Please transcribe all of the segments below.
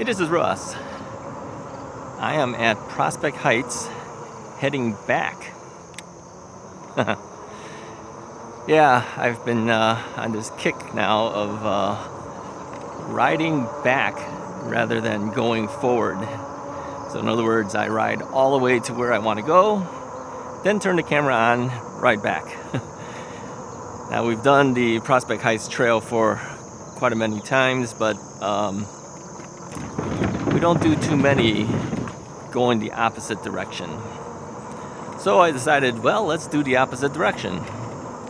this is Russ. I am at Prospect Heights, heading back. Yeah, I've been on this kick now of riding back rather than going forward. So in other words, I ride all the way to where I want to go, then turn the camera on, ride back. Now we've done the Prospect Heights trail for quite a many times, but we don't do too many going the opposite direction. So I decided, well, let's do the opposite direction.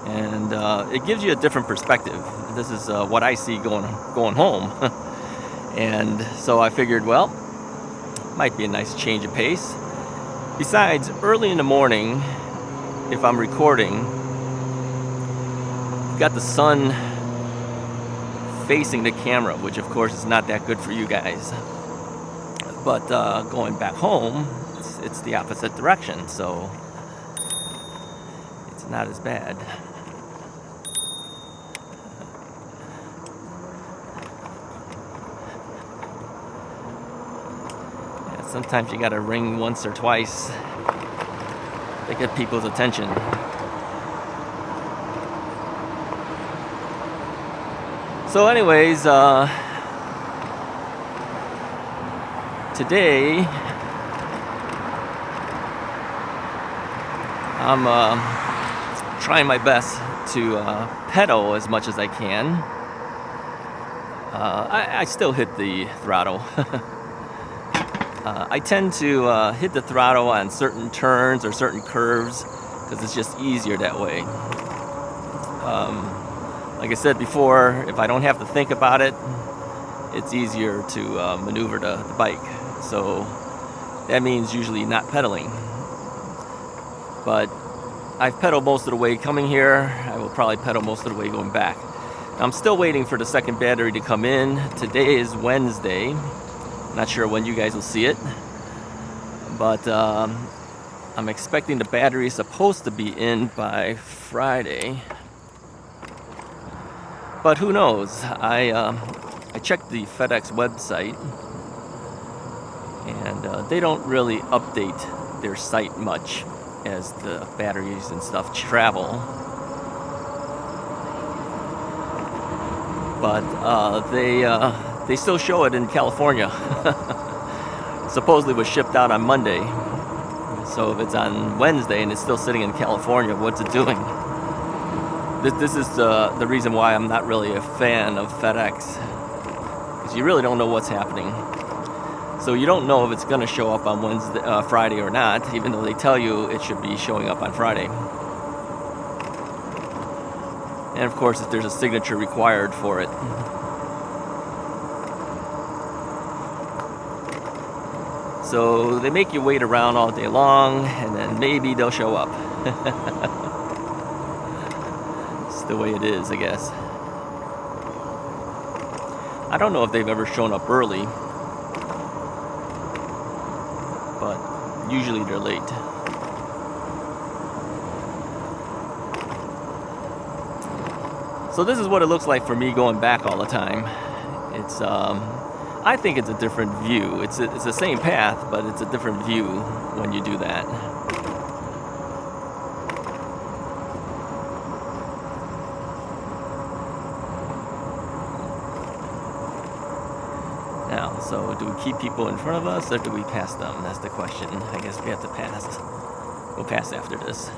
And it gives you a different perspective. This is what I see going home. And so I figured, well, might be a nice change of pace. Besides, early in the morning, if I'm recording, you've got the sun facing the camera, which of course is not that good for you guys. But going back home, it's the opposite direction, so it's not as bad. Yeah, sometimes you gotta ring once or twice to get people's attention. So anyways, today I'm trying my best to pedal as much as I can. I still hit the throttle. I tend to hit the throttle on certain turns or certain curves because it's just easier that way. Like I said before, if I don't have to think about it, it's easier to maneuver the bike. So that means usually not pedaling. But I've pedaled most of the way coming here. I will probably pedal most of the way going back. I'm still waiting for the second battery to come in. Today is Wednesday. Not sure when you guys will see it. But I'm expecting the battery is supposed to be in by Friday. But who knows? I checked the FedEx website, and they don't really update their site much as the batteries and stuff travel. But they still show it in California. Supposedly was shipped out on Monday. So if it's on Wednesday and it's still sitting in California, what's it doing? This is the reason why I'm not really a fan of FedEx, because you really don't know what's happening. So you don't know if it's going to show up on Friday or not, even though they tell you it should be showing up on Friday. And of course, if there's a signature required for it. So they make you wait around all day long, and then maybe they'll show up. The way it is, I guess. I don't know if they've ever shown up early, but usually they're late. So this is what it looks like for me going back all the time. It's I think it's a different view. It's the same path, but it's a different view when you do that. Now, so do we keep people in front of us or do we pass them? That's the question. I guess we have to pass. We'll pass after this.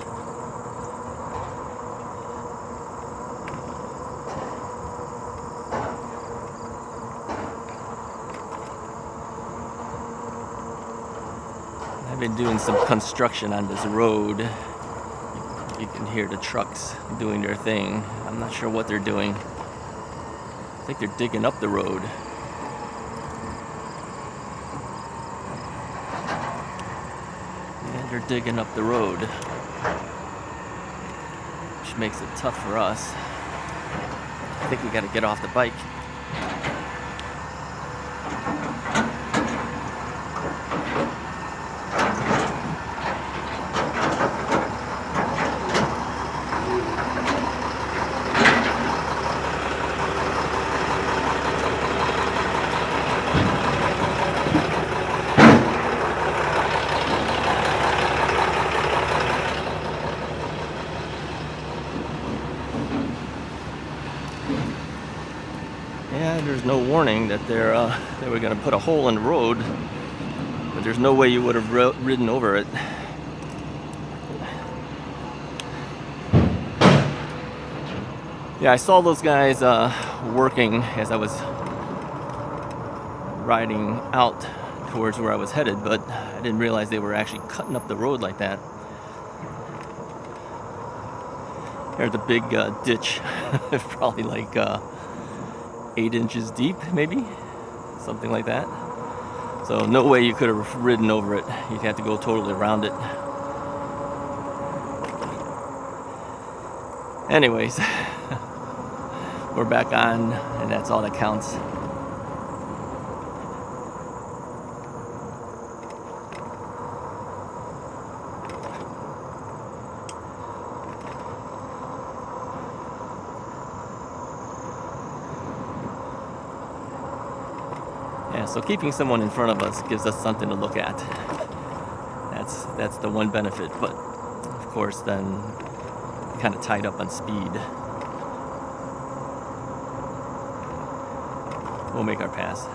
I've been doing some construction on this road. You can hear the trucks doing their thing. I'm not sure what they're doing. I think they're digging up the road. They're digging up the road, which makes it tough for us. I think we got to get off the bike. Yeah, there's no warning that they were going to put a hole in the road, but there's no way you would have ridden over it. Yeah, I saw those guys working as I was riding out towards where I was headed, but I didn't realize they were actually cutting up the road like that. There's a big ditch, probably like 8 inches deep, maybe, something like that. So no way you could have ridden over it. You'd have to go totally around it. Anyways, we're back on, and that's all that counts. Yeah, so keeping someone in front of us gives us something to look at. That's the one benefit, but of course then kind of tied up on speed. We'll make our pass.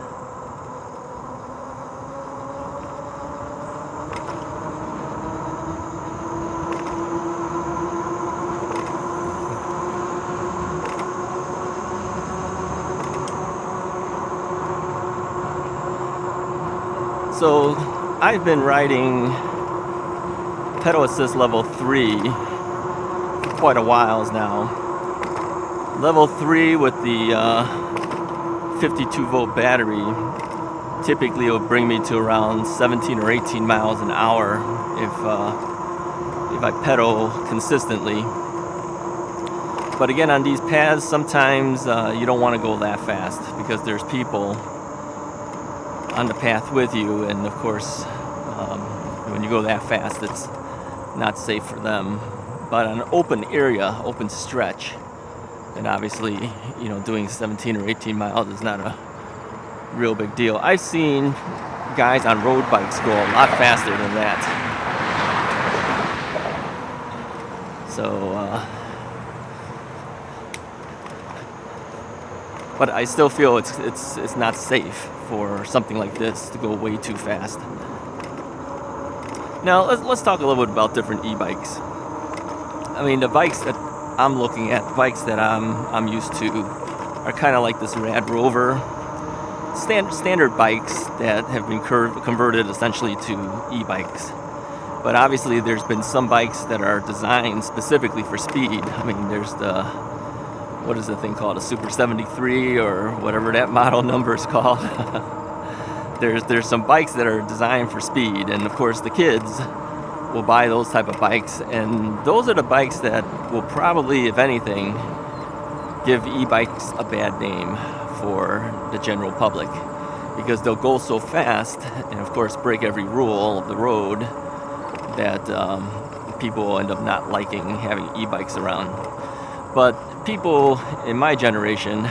So I've been riding pedal assist level 3 for quite a while now. Level 3 with the 52 volt battery typically will bring me to around 17 or 18 miles an hour if I pedal consistently. But again, on these paths, sometimes you don't want to go that fast because there's people on the path with you, and of course when you go that fast it's not safe for them. But on an open area, open stretch, then obviously doing 17 or 18 miles is not a real big deal. I've seen guys on road bikes go a lot faster than that. So but I still feel it's not safe for something like this to go way too fast. Now let's talk a little bit about different e-bikes. I mean, the bikes that I'm looking at, the bikes that I'm used to, are kind of like this radrover, standard bikes that have been converted essentially to e-bikes. But obviously, there's been some bikes that are designed specifically for speed. I mean, there's what is the thing called, a Super 73 or whatever that model number is called. There's some bikes that are designed for speed, and of course the kids will buy those type of bikes, and those are the bikes that will probably, if anything, give e-bikes a bad name for the general public, because they'll go so fast and of course break every rule of the road that people will end up not liking having e-bikes around. But people in my generation,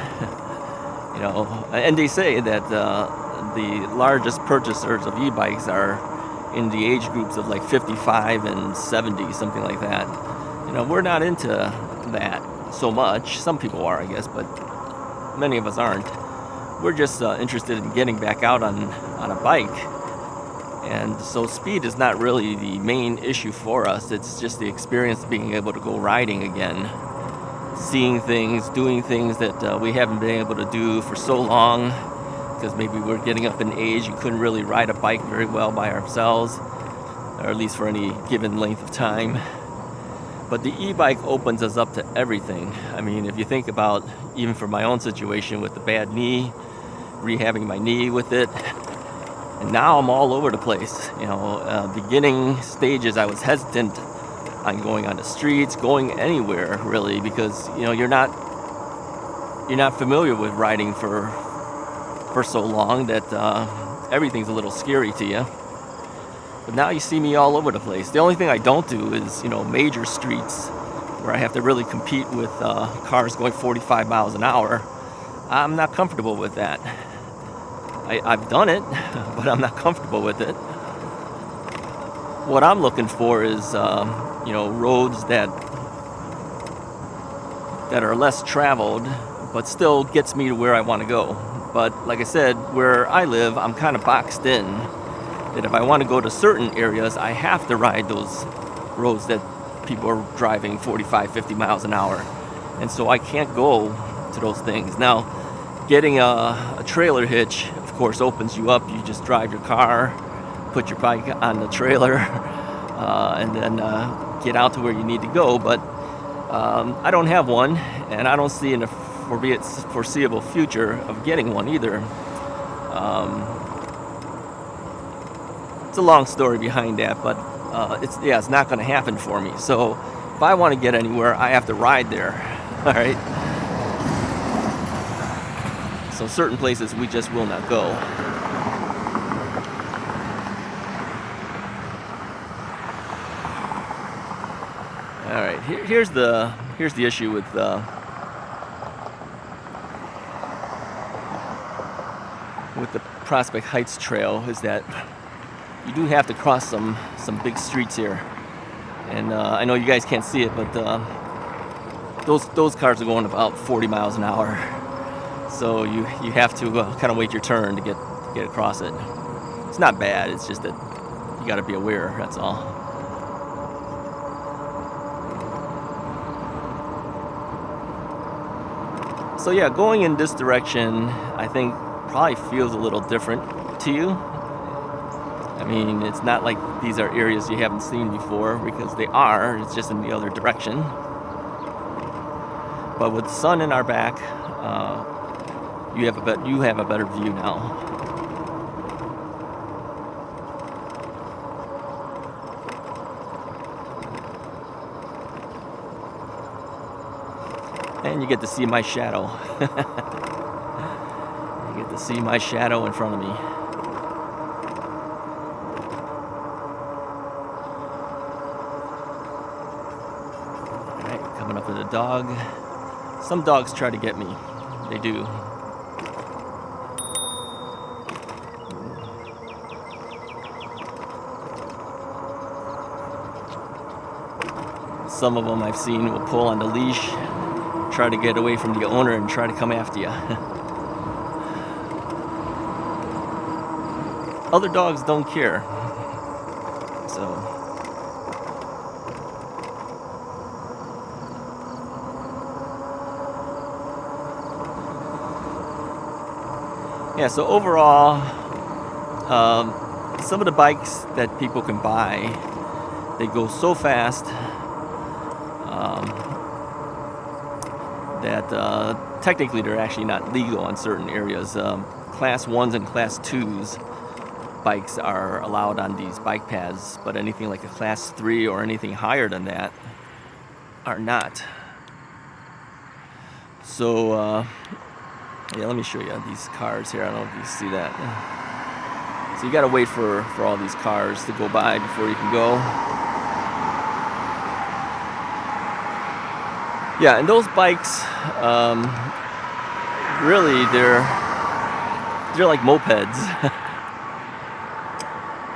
and they say that the largest purchasers of e-bikes are in the age groups of like 55 and 70, something like that. We're not into that so much. Some people are, I guess, but many of us aren't. We're just interested in getting back out on a bike. And so speed is not really the main issue for us. It's just the experience of being able to go riding again, seeing things, doing things that we haven't been able to do for so long, because maybe we're getting up in age and couldn't really ride a bike very well by ourselves, or at least for any given length of time. But the e-bike opens us up to everything. I mean, if you think about, even for my own situation with the bad knee, rehabbing my knee with it, and now I'm all over the place. Beginning stages I was hesitant on going on the streets, going anywhere really, because you're not familiar with riding for so long that everything's a little scary to you. But now you see me all over the place. The only thing I don't do is major streets where I have to really compete with cars going 45 miles an hour. I'm not comfortable with that. I've done it, but I'm not comfortable with it. What I'm looking for is roads that are less traveled, but still gets me to where I want to go. But like I said, where I live, I'm kind of boxed in. That if I want to go to certain areas, I have to ride those roads that people are driving 45, 50 miles an hour. And so I can't go to those things. Now, getting a trailer hitch, of course, opens you up. You just drive your car, put your bike on the trailer, and then get out to where you need to go. But I don't have one, and I don't see in the foreseeable future of getting one either. It's a long story behind that, but it's not going to happen for me. So if I want to get anywhere, I have to ride there. All right. So certain places we just will not go. All right. Here's the issue with the Prospect Heights Trail is that you do have to cross some big streets here, and I know you guys can't see it, but those cars are going about 40 miles an hour, so you have to kind of wait your turn to get across it. It's not bad, it's just that you got to be aware, that's all. So yeah, going in this direction, I think probably feels a little different to you. I mean, it's not like these are areas you haven't seen before, because they are. It's just in the other direction. But with the sun in our back, you have a better view now. And you get to see my shadow. You get to see my shadow in front of me. Coming up with a dog. Some dogs try to get me. They do. Some of them I've seen will pull on the leash, try to get away from the owner and try to come after you. Other dogs don't care. So yeah, so overall, some of the bikes that people can buy, they go so fast that technically they're actually not legal in certain areas. Class 1s and Class 2s bikes are allowed on these bike paths, but anything like a Class 3 or anything higher than that are not. So, yeah, let me show you these cars here. I don't know if you see that. So you got to wait for all these cars to go by before you can go. Yeah, and those bikes, really, they're like mopeds.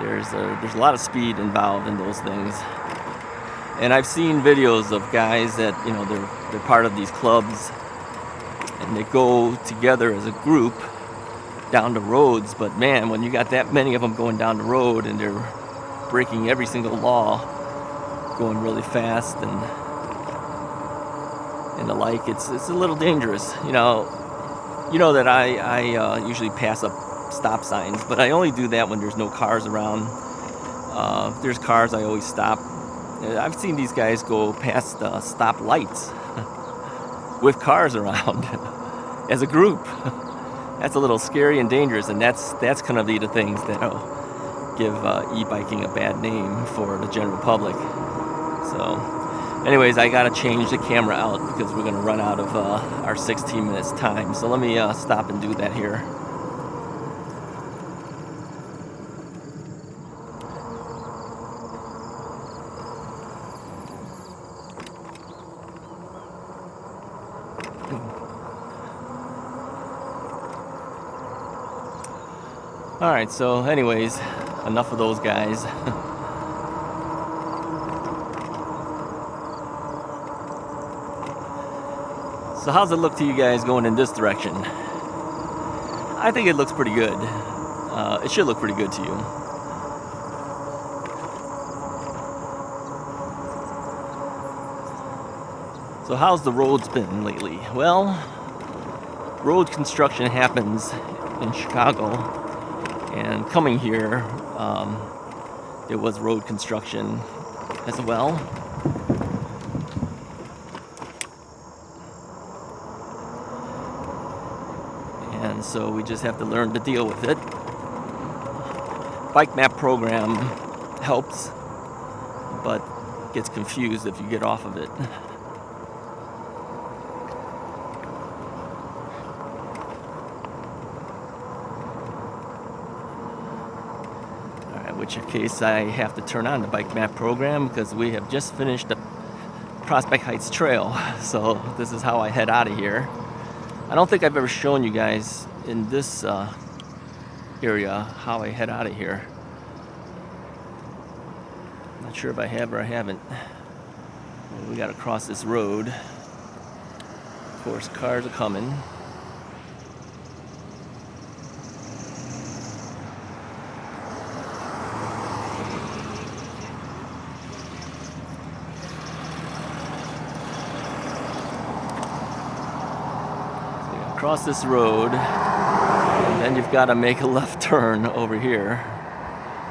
There's a lot of speed involved in those things. And I've seen videos of guys that, you know, they're part of these clubs, and they go together as a group down the roads. But man, when you got that many of them going down the road and they're breaking every single law, going really fast and the like, it's a little dangerous. You know that I usually pass up stop signs, but I only do that when there's no cars around. If there's cars, I always stop. I've seen these guys go past stop lights with cars around as a group. That's a little scary and dangerous, and that's going to be the things that'll give e-biking a bad name for the general public. So anyways, I got to change the camera out because we're going to run out of our 16 minutes time. So let me stop and do that here. All right, so anyways, enough of those guys. So how's it look to you guys going in this direction? I think it looks pretty good. It should look pretty good to you. So how's the roads been lately? Well, road construction happens in Chicago, and coming here, there was road construction as well. And so we just have to learn to deal with it. Bike map program helps, but gets confused if you get off of it. Alright, which case I have to turn on the bike map program because we have just finished the Prospect Heights Trail. So this is how I head out of here. I don't think I've ever shown you guys in this area how I head out of here. Not sure if I have or I haven't. We gotta cross this road. Of course, cars are coming. Cross this road, and then you've got to make a left turn over here,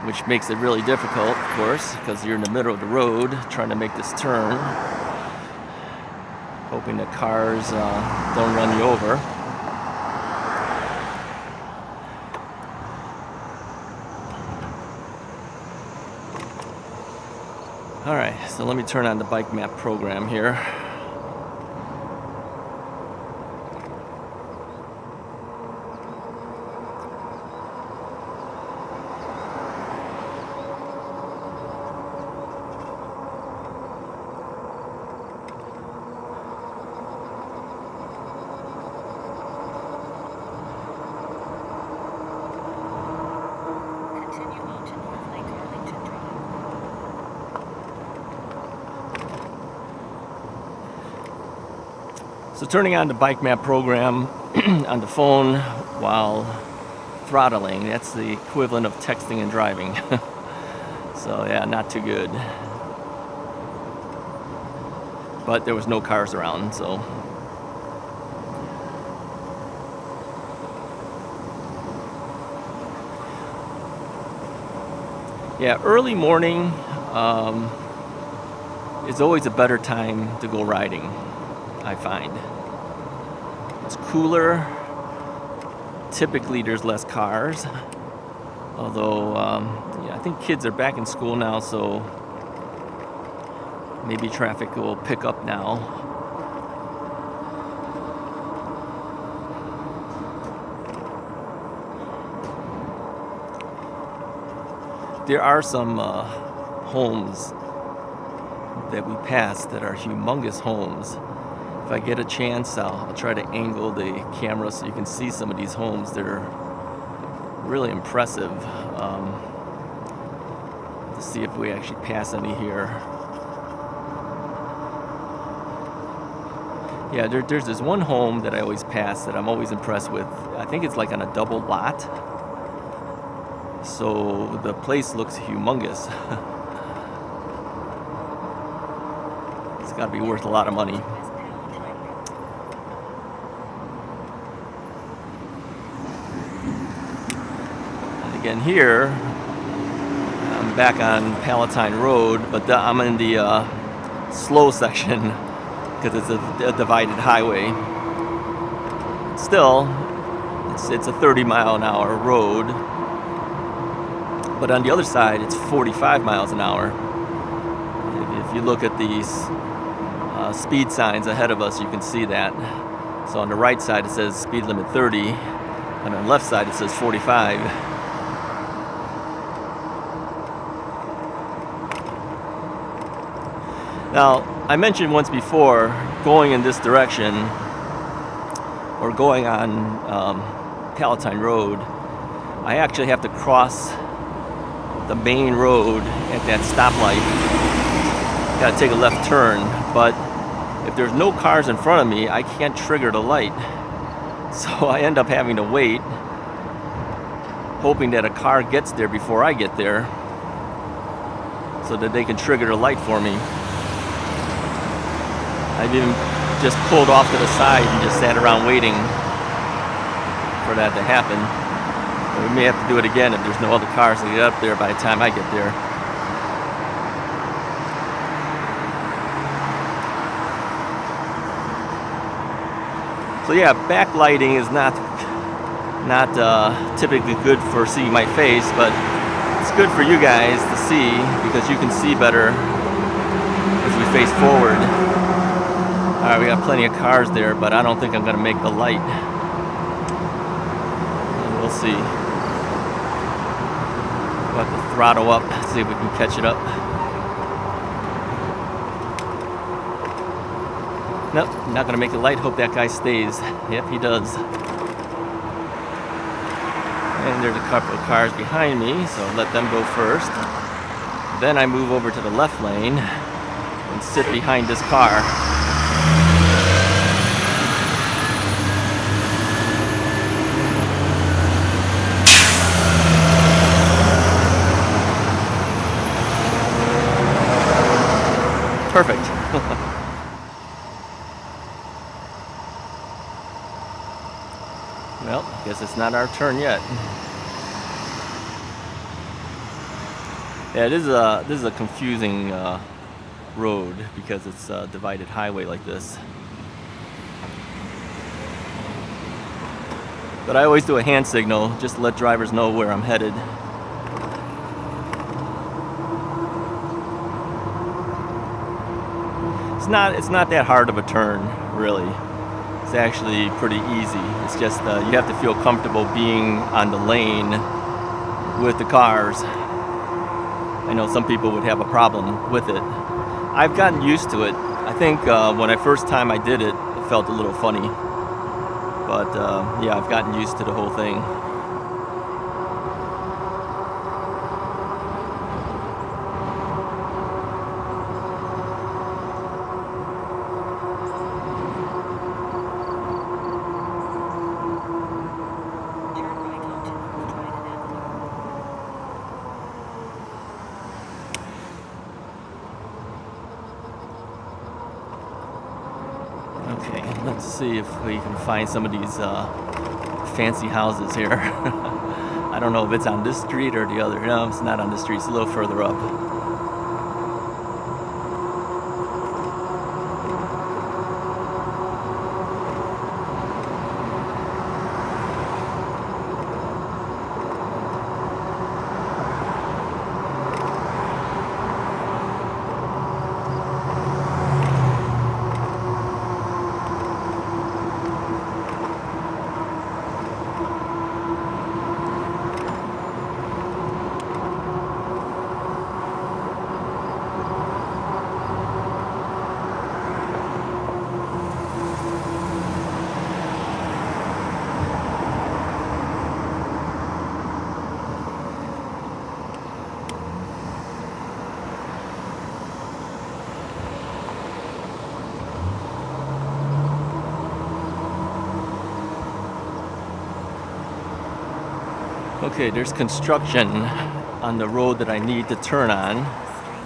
which makes it really difficult, of course, because you're in the middle of the road trying to make this turn, hoping that cars don't run you over. Alright, so let me turn on the bike map program here. So turning on the bike map program on the phone while throttling, that's the equivalent of texting and driving. So yeah, not too good. But there was no cars around, so. Yeah, early morning is always a better time to go riding, I find. It's cooler. Typically there's less cars. Although, yeah, I think kids are back in school now, so maybe traffic will pick up now. There are some homes that we pass that are humongous homes. If I get a chance, I'll try to angle the camera so you can see some of these homes. They're really impressive. To see if we actually pass any here. Yeah, there's this one home that I always pass that I'm always impressed with. I think it's like on a double lot. So the place looks humongous. It's got to be worth a lot of money. Again, here I'm back on Palatine Road, but I'm in the slow section because it's a divided highway. Still, it's a 30-mile-an-hour road, but on the other side it's 45 miles an hour. If you look at these speed signs ahead of us, you can see that. So on the right side it says speed limit 30, and on the left side it says 45. Now, I mentioned once before, going in this direction, or going on Palatine Road, I actually have to cross the main road at that stoplight. Got to take a left turn, but if there's no cars in front of me, I can't trigger the light. So I end up having to wait, hoping that a car gets there before I get there, so that they can trigger the light for me. I've even just pulled off to the side and just sat around waiting for that to happen. But we may have to do it again if there's no other cars to get up there by the time I get there. So yeah, backlighting is not typically good for seeing my face, but it's good for you guys to see because you can see better as we face forward. All right, we got plenty of cars there, but I don't think I'm going to make the light. And we'll see. We'll have to throttle up, see if we can catch it up. Nope, not going to make the light. Hope that guy stays. Yep, he does. And there's a couple of cars behind me, so I'll let them go first. Then I move over to the left lane and sit behind this car. Perfect. Well, I guess it's not our turn yet. Yeah, this is a confusing road because it's a divided highway like this. But I always do a hand signal just to let drivers know where I'm headed. It's not that hard of a turn, really. It's actually pretty easy. It's just you have to feel comfortable being on the lane with the cars. I know some people would have a problem with it. I've gotten used to it. I think when I first time I did it, it felt a little funny. But yeah, I've gotten used to the whole thing. Okay, let's see if we can find some of these fancy houses here. I don't know if it's on this street or the other. No, it's not on this street. It's a little further up. Okay, there's construction on the road that I need to turn on,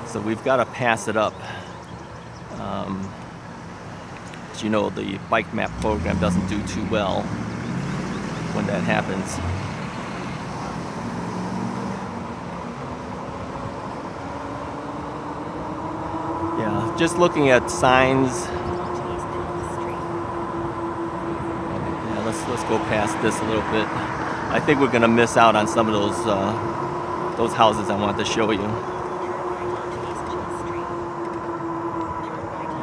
so we've got to pass it up. As you know, the bike map program doesn't do too well when that happens. Yeah, just looking at signs. Yeah, let's go past this a little bit. I think we're gonna miss out on some of those houses I wanted to show you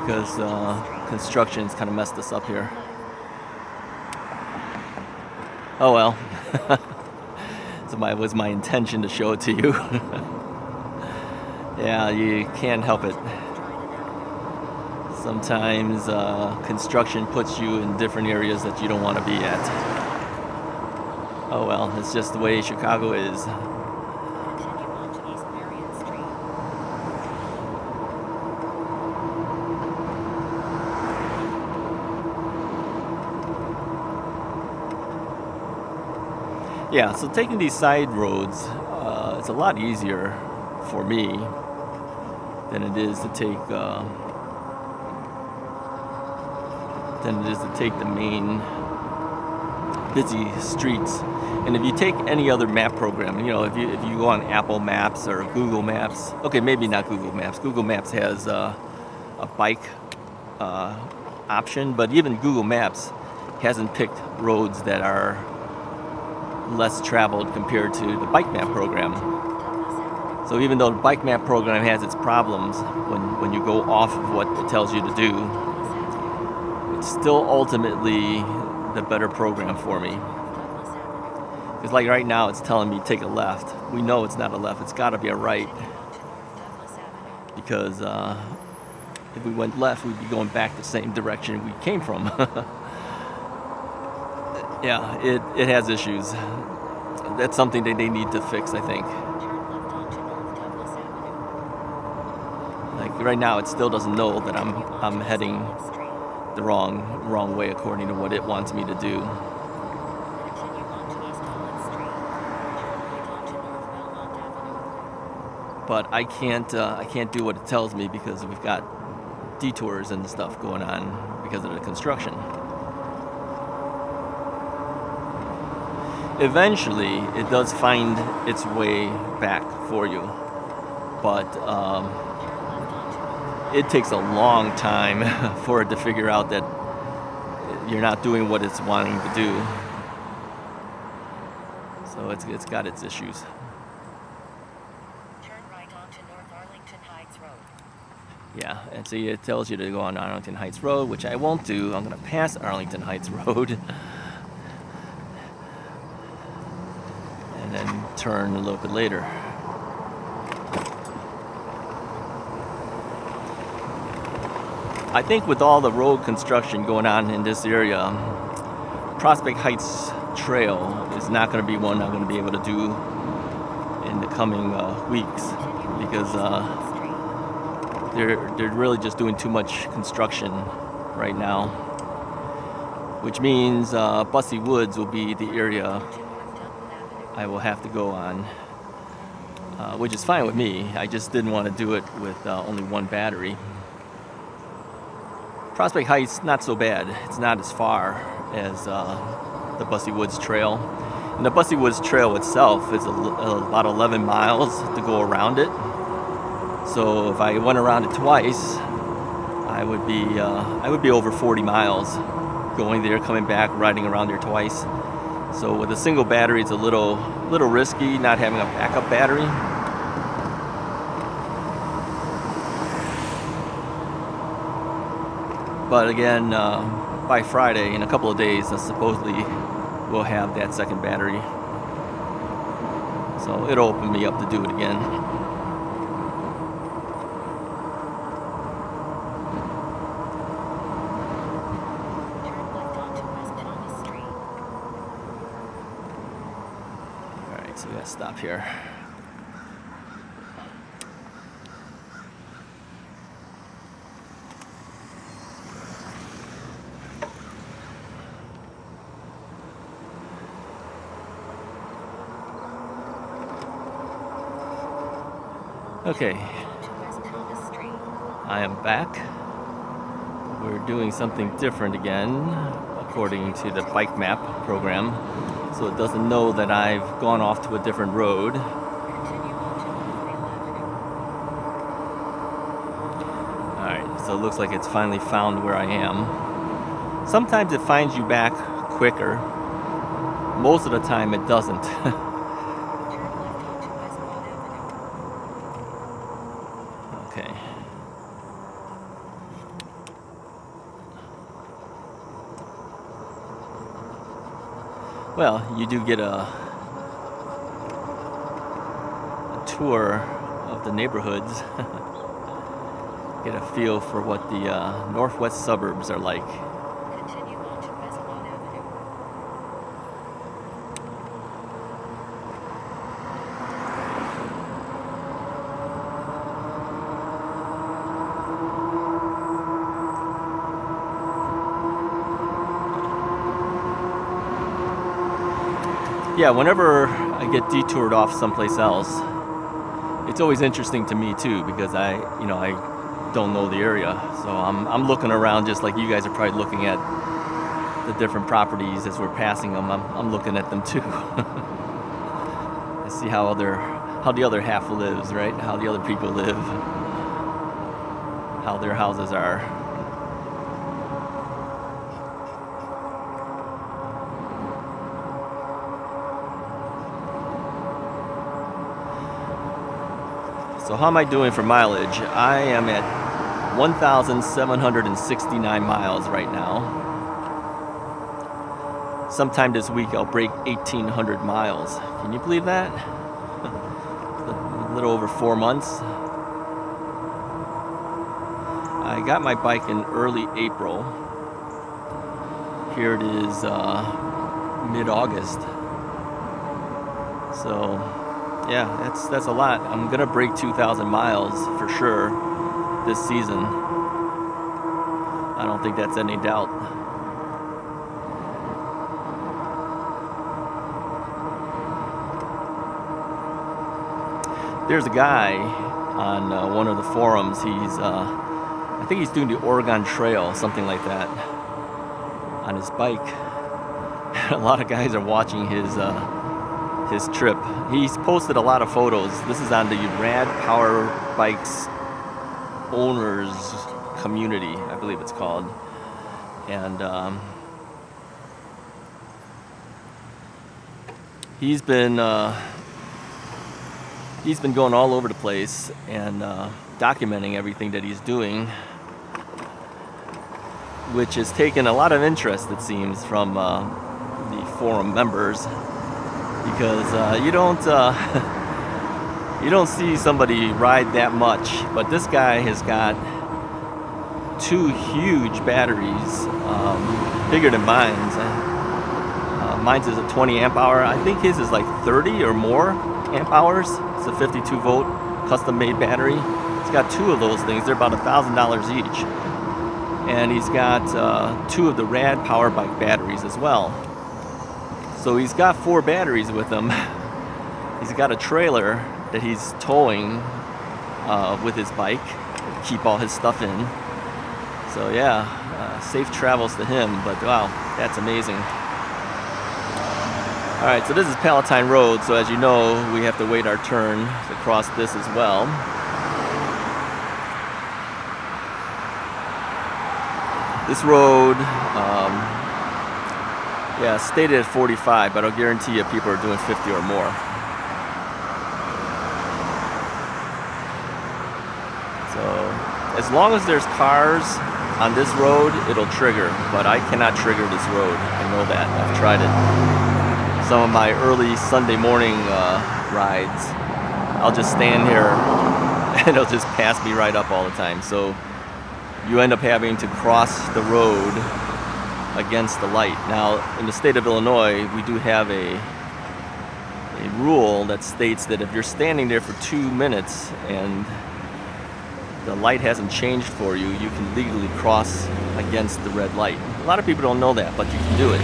because construction's kind of messed us up here. Oh well. So it was my intention to show it to you. Yeah, you can't help it. Sometimes construction puts you in different areas that you don't want to be at. Oh well, it's just the way Chicago is. Yeah, so taking these side roads, it's a lot easier for me than it is to take the main busy streets. And if you take any other map program, if you go on Apple Maps or Google Maps, okay, maybe not Google Maps. Google Maps has a bike option, but even Google Maps hasn't picked roads that are less traveled compared to the bike map program. So even though the bike map program has its problems when you go off of what it tells you to do, it's still ultimately the better program for me. Because like right now it's telling me take a left. We know it's not a left, it's got to be a right. Because if we went left, we'd be going back the same direction we came from. Yeah, it has issues. That's something that they need to fix, I think. Like right now, it still doesn't know that I'm heading the wrong way according to what it wants me to do. But I can't do what it tells me because we've got detours and stuff going on because of the construction. Eventually, it does find its way back for you, but it takes a long time for it to figure out that you're not doing what it's wanting to do. So it's got its issues. Turn right onto North Arlington Heights Road. Yeah, and see, it tells you to go on Arlington Heights Road, which I won't do. I'm going to pass Arlington Heights Road. And then turn a little bit later. I think with all the road construction going on in this area, Prospect Heights Trail is not going to be one I'm going to be able to do in the coming weeks because they're really just doing too much construction right now, which means Bussy Woods will be the area I will have to go on, which is fine with me. I just didn't want to do it with only one battery. Prospect Heights, not so bad. It's not as far as the Bussy Woods Trail. And the Bussy Woods Trail itself is about 11 miles to go around it. So if I went around it twice, I would be over 40 miles going there, coming back, riding around there twice. So with a single battery, it's a little risky not having a backup battery. But again, by Friday, in a couple of days, supposedly we'll have that second battery. So it'll open me up to do it again. Alright, so we gotta stop here. Okay, I am back. We're doing something different again, according to the bike map program, so it doesn't know that I've gone off to a different road. Alright, so it looks like it's finally found where I am. Sometimes it finds you back quicker. Most of the time it doesn't. Okay. Well, you do get a tour of the neighborhoods. Get a feel for what the northwest suburbs are like. yeah, whenever I get detoured off someplace else, it's always interesting to me too, because I don't know the area, so I'm looking around just like you guys are probably looking at the different properties as we're passing them. I'm looking at them too. I see how the other half lives, right? How the other people live, how their houses are. So how am I doing for mileage? I am at 1,769 miles right now. Sometime this week I'll break 1,800 miles. Can you believe that? A little over 4 months. I got my bike in early April. Here it is mid-August. So yeah, that's a lot. I'm gonna break 2,000 miles for sure this season. I don't think that's any doubt. There's a guy on one of the forums. I think he's doing the Oregon Trail, something like that, on his bike. A lot of guys are watching his trip. He's posted a lot of photos. This is on the Rad Power Bikes Owners Community, I believe it's called. And he's been going all over the place and documenting everything that he's doing, which has taken a lot of interest, it seems, from the forum members. Because you don't see somebody ride that much, but this guy has got 2 huge batteries, bigger than mine's. Mine's is a 20 amp hour. I think his is like 30 or more amp hours. It's a 52 volt custom made battery. He's got 2 of those things. They're about $1,000 each, and he's got 2 of the Rad Power Bike batteries as well. So he's got 4 batteries with him. He's got a trailer that he's towing with his bike to keep all his stuff in. So yeah, safe travels to him, but wow, that's amazing. All right, so this is Palatine Road, so as you know, we have to wait our turn to cross this as well. This road, yeah, stated at 45, but I'll guarantee you people are doing 50 or more. So as long as there's cars on this road, it'll trigger, but I cannot trigger this road. I know that. I've tried it. Some of my early Sunday morning rides, I'll just stand here and it'll just pass me right up all the time. So you end up having to cross the road against the light. Now, in the state of Illinois, we do have a rule that states that if you're standing there for 2 minutes and the light hasn't changed for you, you can legally cross against the red light. A lot of people don't know that, but you can do it.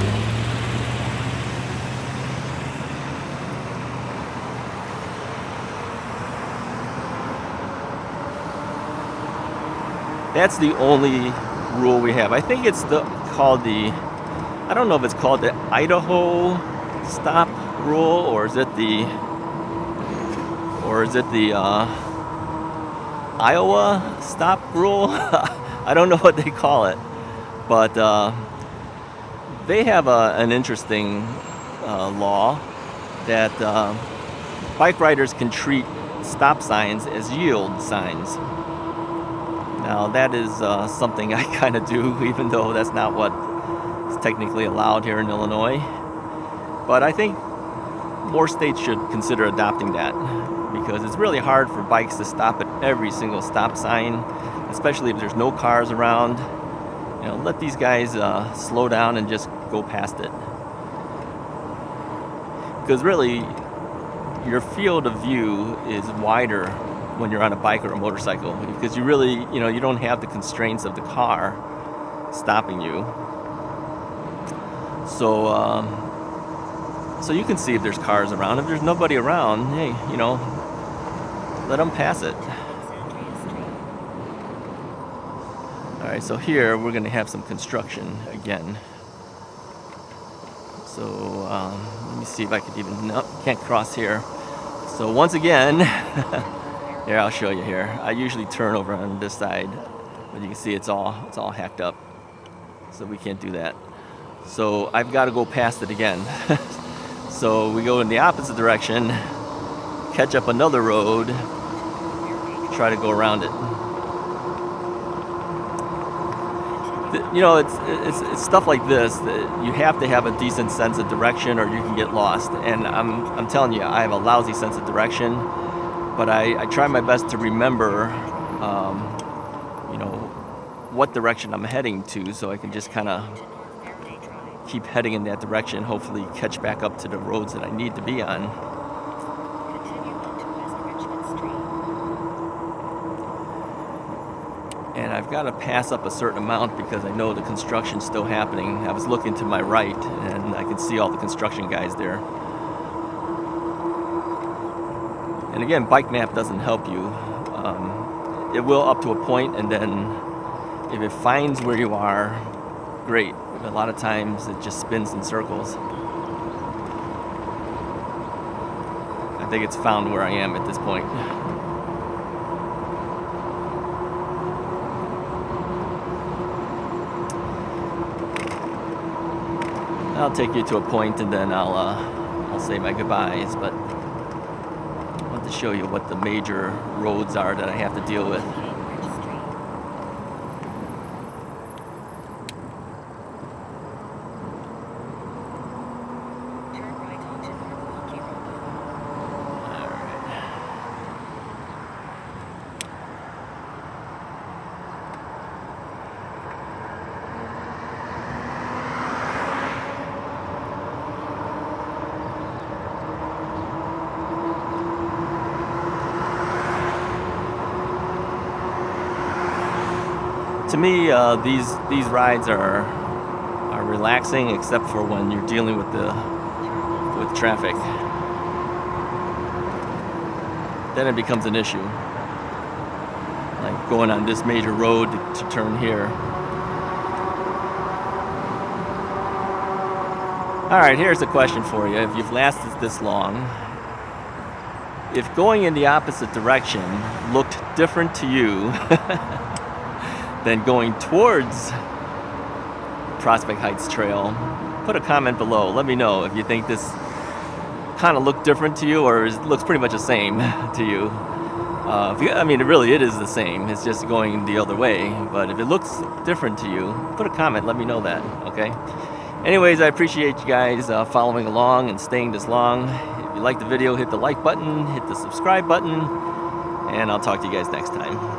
That's the only rule we have. I think it's called the, I don't know if it's called the Idaho stop rule, or is it the Iowa stop rule? I don't know what they call it, but they have an interesting law that bike riders can treat stop signs as yield signs. Now that is something I kind of do, even though that's not what is technically allowed here in Illinois. But I think more states should consider adopting that, because it's really hard for bikes to stop at every single stop sign, especially if there's no cars around. You know, let these guys slow down and just go past it. Because really, your field of view is wider when you're on a bike or a motorcycle, because you really, you don't have the constraints of the car stopping you. So So you can see if there's cars around. If there's nobody around, hey, you know, let them pass it. All right, so here we're gonna have some construction again. So let me see if I could even, no, can't cross here. So once again, here, I'll show you here. I usually turn over on this side, but you can see it's all hacked up. So we can't do that. So I've got to go past it again. So we go in the opposite direction, catch up another road, try to go around it. You know, it's stuff like this that you have to have a decent sense of direction, or you can get lost. And I'm telling you, I have a lousy sense of direction, but I try my best to remember, you know, what direction I'm heading to, so I can just kind of keep heading in that direction. Hopefully, catch back up to the roads that I need to be on. And I've got to pass up a certain amount because I know the construction's still happening. I was looking to my right, and I can see all the construction guys there. And again, Bike Map doesn't help you. It will up to a point, and then if it finds where you are, great. But a lot of times it just spins in circles. I think it's found where I am at this point. I'll take you to a point, and then I'll say my goodbyes, but I want to show you what the major roads are that I have to deal with. To me, these rides are relaxing, except for when you're dealing with traffic. Then it becomes an issue, like going on this major road to turn here. All right, here's a question for you. If you've lasted this long, if going in the opposite direction looked different to you than going towards Prospect Heights Trail, put a comment below. Let me know if you think this kind of looked different to you, or it looks pretty much the same to you. I mean, it is the same. It's just going the other way. But if it looks different to you, put a comment. Let me know that, okay? Anyways, I appreciate you guys following along and staying this long. If you like the video, hit the like button, hit the subscribe button, and I'll talk to you guys next time.